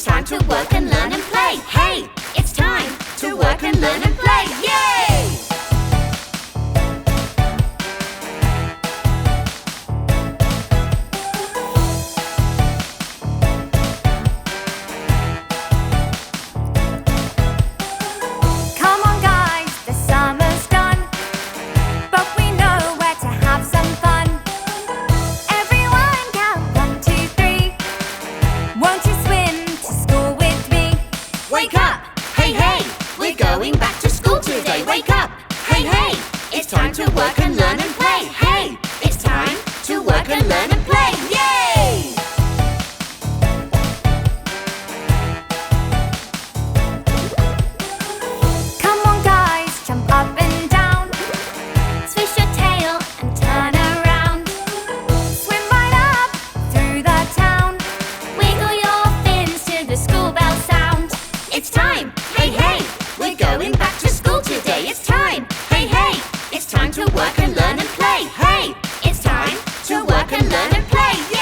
It's time to work and learn and play. Hey, it's time to work and learn and play. Yay! Come on guys, the summer's done, but we know where to have some fun. Everyone count 1, 2, 3. Won't you swim to school with me? Wake up! Hey, hey! We're going back to school today. Wake up! Hey, hey! It's time to work and learn and play. Hey! It's time to work and learn and play. Yay! Come on guys, jump up and down, swish your tail and turn around. Swim right up through the town, wiggle your fins to the school bell sound. It's time! Hey, hey! We're going back to school today. It's time! Hey, hey! It's time to work and learn and play. Hey! It's time to work and learn and play.